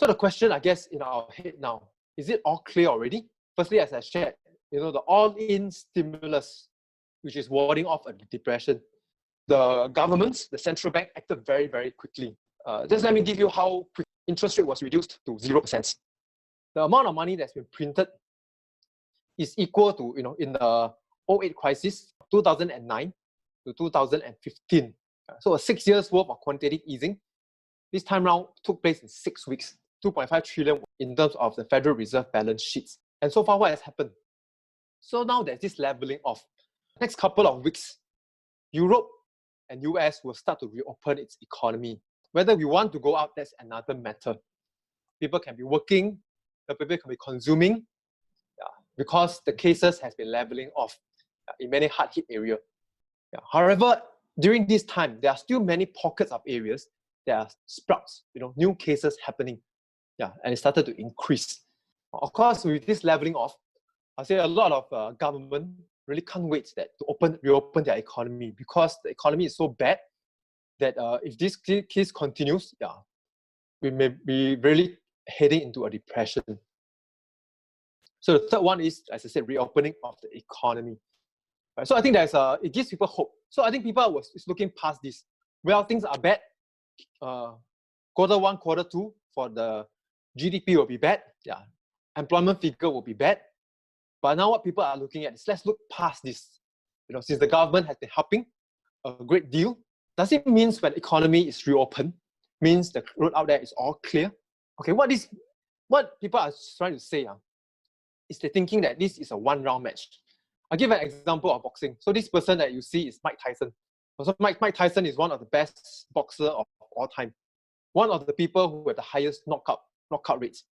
So the question, I guess, in our head now, is it all clear already? Firstly, as I shared, the all-in stimulus, which is warding off a depression, the governments, the central bank acted very, very quickly. Just let me give you how quick interest rate was reduced to 0%. The amount of money that's been printed is equal to, in the 2008 crisis, 2009 to 2015. So a 6 years worth of quantitative easing, this time round took place in 6 weeks, 2.5 trillion in terms of the Federal Reserve balance sheets. And so far, what has happened? So now there's this leveling off. Next couple of weeks, Europe and US will start to reopen its economy. Whether we want to go out, that's another matter. People can be working, the people can be consuming, because the cases has been leveling off in many hard-hit areas. However, during this time, there are still many pockets of areas that are sprouts, new cases happening, and it started to increase. Of course, with this leveling off, I say a lot of government really can't wait to reopen their economy, because the economy is so bad that if this case continues, we may be really heading into a depression. So the third one is, as I said, reopening of the economy. Right? So I think it gives people hope. So I think people is looking past this. Well, things are bad. Quarter 1, quarter 2 for the GDP will be bad. Employment figure will be bad. But now what people are looking at is, let's look past this. Since the government has been helping a great deal, does it mean when the economy is reopened, means the road out there is all clear? Okay, what people are trying to say is they're thinking that this is a one-round match. I'll give an example of boxing. So this person that you see is Mike Tyson. So Mike Tyson is one of the best boxers of all time. One of the people who had the highest knockout rates.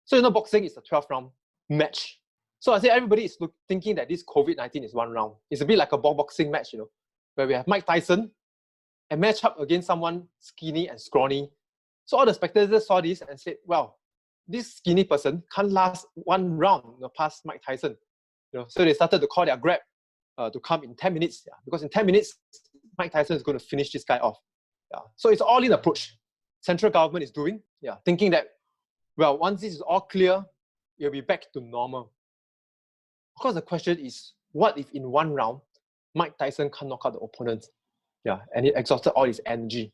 So boxing is a 12-round match. So I say everybody is thinking that this COVID-19 is one round. It's a bit like a boxing match, where we have Mike Tyson and match up against someone skinny and scrawny. So all the spectators saw this and said, well, this skinny person can't last one round past Mike Tyson. So they started to call their Grab to come in 10 minutes. Because in 10 minutes, Mike Tyson is going to finish this guy off. So it's all in approach. Central government is doing, thinking that, well, once this is all clear, it'll be back to normal. Of course, the question is, what if in one round, Mike Tyson can't knock out the opponent? And it exhausted all his energy.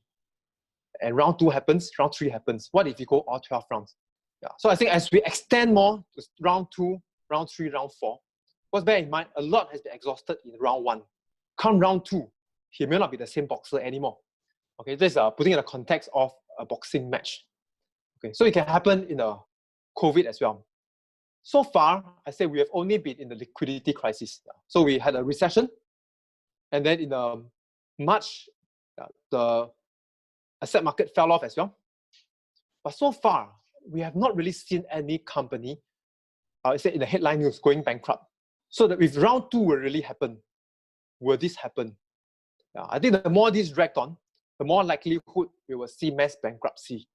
And round 2 happens, round 3 happens. What if you go all 12 rounds? So I think as we extend more to round 2, round 3, round 4, what's bear in mind, a lot has been exhausted in round 1. Come round 2, he may not be the same boxer anymore. Okay, this is putting in the context of a boxing match. Okay, so it can happen in a COVID as well. So far, I say we have only been in the liquidity crisis. So we had a recession, and then in March, the asset market fell off as well. But so far, we have not really seen any company, I say in the headline news, going bankrupt. So that if round 2 will really happen, will this happen? I think the more this dragged on, the more likelihood we will see mass bankruptcy.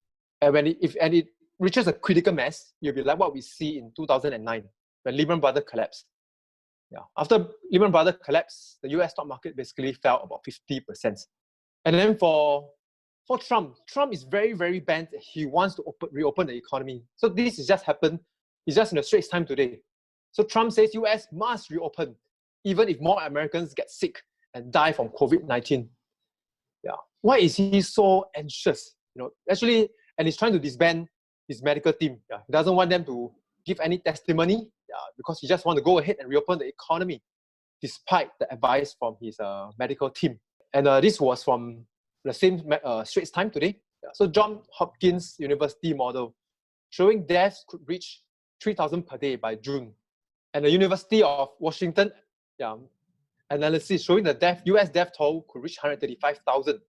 And if it reaches a critical mass, you'll be like what we see in 2009 when Lehman Brothers collapsed. After Lehman Brothers collapsed, the US stock market basically fell about 50%. And then for Trump is very, very bent. He wants to reopen the economy. So this has just happened. It's just in the Straits Times today. So Trump says US must reopen, even if more Americans get sick and die from COVID-19. Why is he so anxious? Actually, and he's trying to disband his medical team. He doesn't want them to give any testimony because he just wants to go ahead and reopen the economy, despite the advice from his medical team. And this was from the same Straits Times today. So Johns Hopkins University model showing deaths could reach 3,000 per day by June. And the University of Washington analysis showing the US death toll could reach 135,000.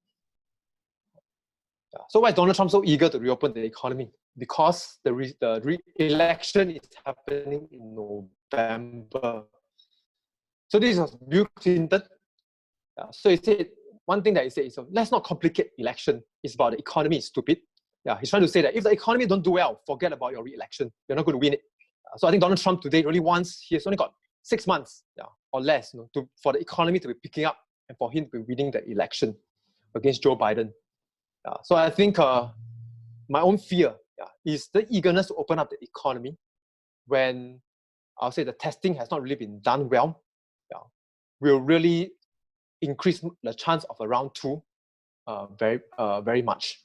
So why is Donald Trump so eager to reopen the economy? Because the re-election is happening in November. So this was Bill Clinton. So he said, one thing that he said is, let's not complicate election. It's about the economy is stupid. He's trying to say that if the economy don't do well, forget about your re-election. You're not going to win it. So I think Donald Trump today really wants, he has only got 6 months or less for the economy to be picking up and for him to be winning the election against Joe Biden. So I think my own fear is the eagerness to open up the economy when I'll say the testing has not really been done well, will really increase the chance of a round two very much.